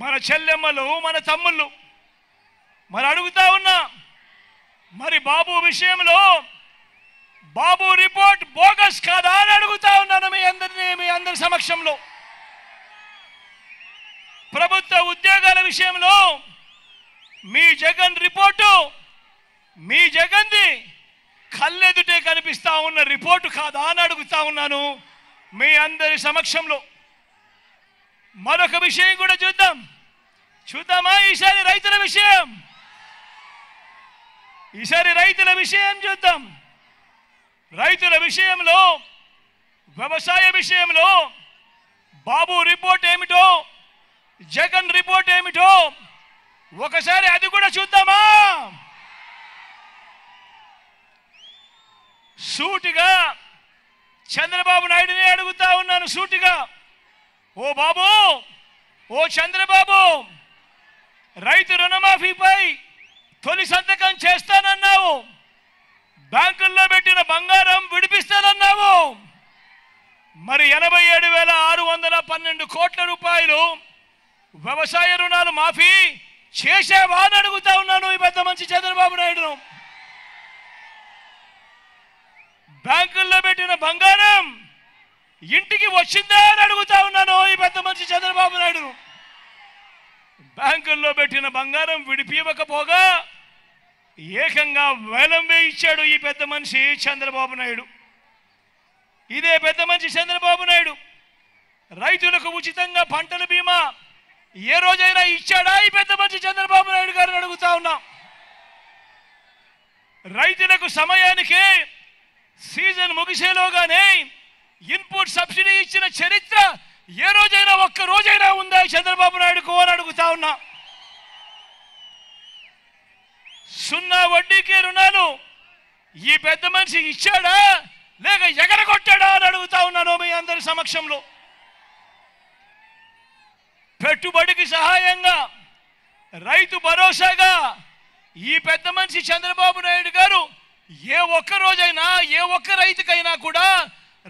మన చెల్లెమ్మలు, మన తమ్ముళ్ళు మరి అడుగుతా ఉన్నా, మరి బాబు విషయంలో బాబు రిపోర్ట్ బోగస్ కాదా అని అడుగుతా ఉన్నాను మీ అందరి సమక్షంలో. ప్రభుత్వ ఉద్యోగాల విషయంలో మీ జగన్ రిపోర్టు, మీ జగన్ది కళ్ళెదుటే కనిపిస్తా ఉన్న రిపోర్టు కాదా అని అడుగుతా ఉన్నాను మీ అందరి సమక్షంలో. మరొక విషయం కూడా చూద్దామా ఈసారి రైతుల విషయం చూద్దాం. రైతుల విషయంలో, వ్యవసాయ విషయంలో బాబు రిపోర్ట్ ఏమిటో, జగన్ రిపోర్ట్ ఏమిటో ఒకసారి అది కూడా చూద్దామా? సూటిగా చంద్రబాబు నాయుడుని అడుగుతా ఉన్నాను, సూటిగా, ఓ బాబు, ఓ చంద్రబాబు, రైతు రుణమాఫీపై తొలి సంతకం చేస్తానన్నావు, బ్యాంకుల్లో పెట్టిన బంగారం విడిపిస్తానన్నావు, మరి 87,612 కోట్ల రూపాయలు వ్యవసాయ రుణాలు మాఫీ చేసావా అని అడుగుతా ఉన్నాను ఈ పెద్ద మంచి చంద్రబాబు నాయుడును. బ్యాంకుల్లో పెట్టిన బంగారం ఇంటికి వచ్చిందా అని అడుగుతా ఉన్నాను ఈ పెద్ద మంచి చంద్రబాబు నాయుడును. బ్యాంకుల్లో పెట్టిన బంగారం విడిపివ్వకపోగా ఏకంగా వేలం వేయించాడు ఈ పెద్ద మనిషి చంద్రబాబు నాయుడు. ఇదే పెద్ద మనిషి చంద్రబాబు నాయుడు రైతులకు ఉచితంగా పంటల బీమా ఏ రోజైనా ఇచ్చాడా ఈ పెద్ద మనిషి చంద్రబాబు నాయుడు గారిని అడుగుతా ఉన్నా. రైతులకు సమయానికి సీజన్ ముగిసేలోగానే ఇన్పుట్ సబ్సిడీ ఇచ్చిన చరిత్ర ఏ రోజైనా ఒక్క రోజైనా ఉందా చంద్రబాబు నాయుడుకు అని అడుగుతా ఉన్నా. 0 వడ్డీకే రుణాలు ఈ పెద్ద మనిషి ఇచ్చాడా లేక ఎగరగొట్టాడా అని అడుగుతా ఉన్నాను మీ అందరి సమక్షంలో. పెట్టుబడికి సహాయంగా, రైతు భరోసాగా ఈ పెద్ద మనిషి చంద్రబాబు నాయుడు గారు ఏ ఒక్క రోజైనా, ఏ ఒక్క రైతుకైనా కూడా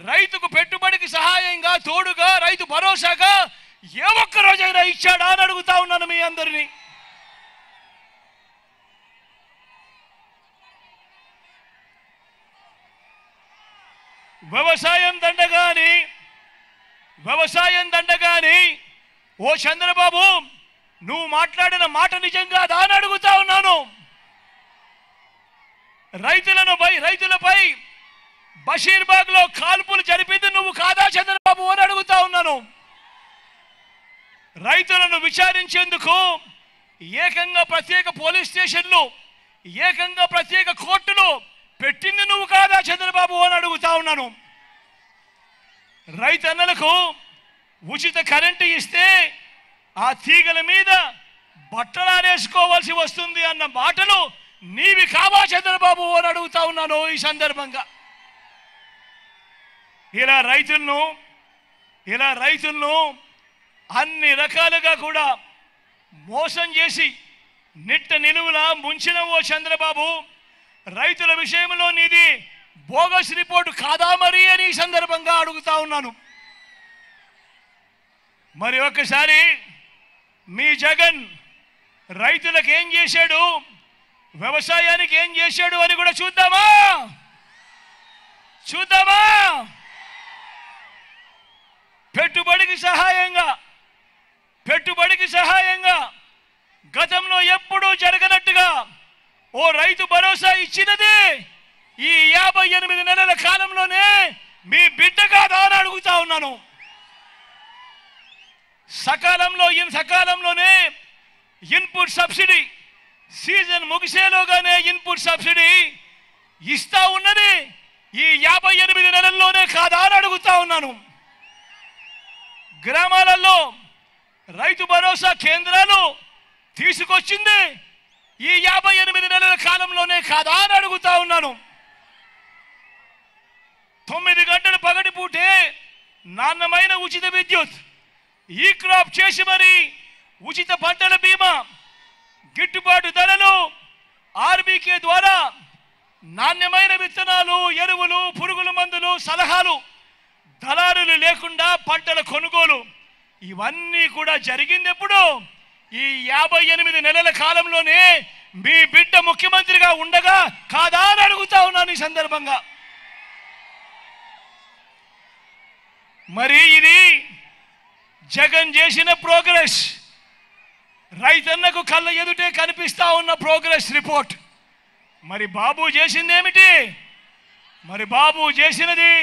రైతుకు పెట్టుబడికి సహాయంగా, తోడుగా, రైతు భరోసాగా ఏ ఒక్క రోజైనా ఇచ్చాడా అని అడుగుతా ఉన్నాను మీ అందరినీ. వ్యవసాయం దండగాని ఓ చంద్రబాబు, నువ్వు మాట్లాడిన మాట నిజంగా దాని అడుగుతా ఉన్నాను. రైతులపై బషీర్బాగ్ లో కాల్పులు జరిపింది నువ్వు కాదా చంద్రబాబు అని అడుగుతా ఉన్నాను. రైతులను విచారించేందుకు ఏకంగా ప్రత్యేక పోలీస్ స్టేషన్లు, ఏకంగా ప్రత్యేక కోర్టులు పెట్టింది నువ్వు కాదా చంద్రబాబు అని అడుగుతా ఉన్నాను. రైతన్నలకు ఉచిత కరెంటు ఇస్తే ఆ తీగల మీద బట్టలారేసుకోవాల్సి వస్తుంది అన్న మాటలు నీవి కావా చంద్రబాబు అని అడుగుతా ఉన్నాను ఈ సందర్భంగా. ఇలా రైతులను అన్ని రకాలుగా కూడా మోసం చేసి నిట్ట నిలువులా ముంచిన ఓ చంద్రబాబు, రైతుల విషయంలో నీది బోగస్ రిపోర్టు కాదా మరి అని ఈ సందర్భంగా అడుగుతా ఉన్నాను. మరి ఒక్కసారి మీ జగన్ రైతులకు ఏం చేశాడు, వ్యవసాయానికి ఏం చేశాడు అని కూడా చూద్దామా? పెట్టుబడికి సహాయంగా గతంలో ఎప్పుడూ జరగనట్టుగా ఓ రైతు భరోసా ఇచ్చినది ఈ 58 నెలల కాలంలోనే మీ బిడ్డ కాదా అని అడుగుతా ఉన్నాను. సకాలంలోనే ఇన్పుట్ సబ్సిడీ, సీజన్ ముగిసేలోగానే ఇన్పుట్ సబ్సిడీ ఇస్తా ఉన్నది ఈ 58 నెలల్లోనే కాదా అని అడుగుతా ఉన్నాను. గ్రామాలలో రైతు భరోసా కేంద్రాలు తీసుకొచ్చింది ఈ 58 నెలల కాలంలోనే కాదా అని అడుగుతా ఉన్నాను. 9 గంటలు పగటిపూటే నాణ్యమైన ఉచిత విద్యుత్, ఈ క్రాప్ చేసి మరి ఉచిత పంటల బీమా, గిట్టుబాటు ధరలు, ఆర్బీకే ద్వారా నాణ్యమైన విత్తనాలు, ఎరువులు, పురుగుల మందులు, సలహాలు, దళారులు లేకుండా పంటల కొనుగోలు, ఇవన్నీ కూడా జరిగింది ఎప్పుడు ఈ 58 నెలల కాలంలోనే మీ బిడ్డ ముఖ్యమంత్రిగా ఉండగా కాదా అని అడుగుతా ఉన్నాను ఈ సందర్భంగా. మరి ఇది జగన్ చేసిన ప్రోగ్రెస్, రైతన్నకు కళ్ళ ఎదుటే కనిపిస్తా ఉన్న ప్రోగ్రెస్ రిపోర్ట్. మరి బాబు చేసింది ఏమిటి? మరి బాబు చేసినది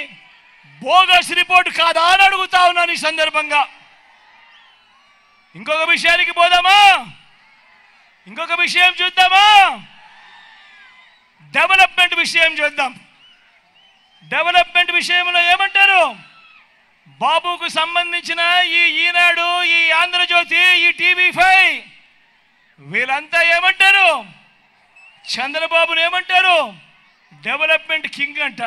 బోగస్ రిపోర్ట్ కాదా అని అడుగుతా ఉన్నాను ఈ సందర్భంగా. ఇంకొక విషయానికి పోదామా? ఇంకొక విషయం చూద్దామా? డెవలప్మెంట్ విషయం చూద్దాం. డెవలప్మెంట్ విషయంలో ఏమంటారు? బాబుకు సంబంధించిన ఈ ఈనాడు, ఈ ఆంధ్రజ్యోతి, ఈ టీవీ5 వీళ్ళంతా ఏమంటారు? చంద్రబాబును ఏమంటారు? డెవలప్మెంట్ కింగ్ అంట.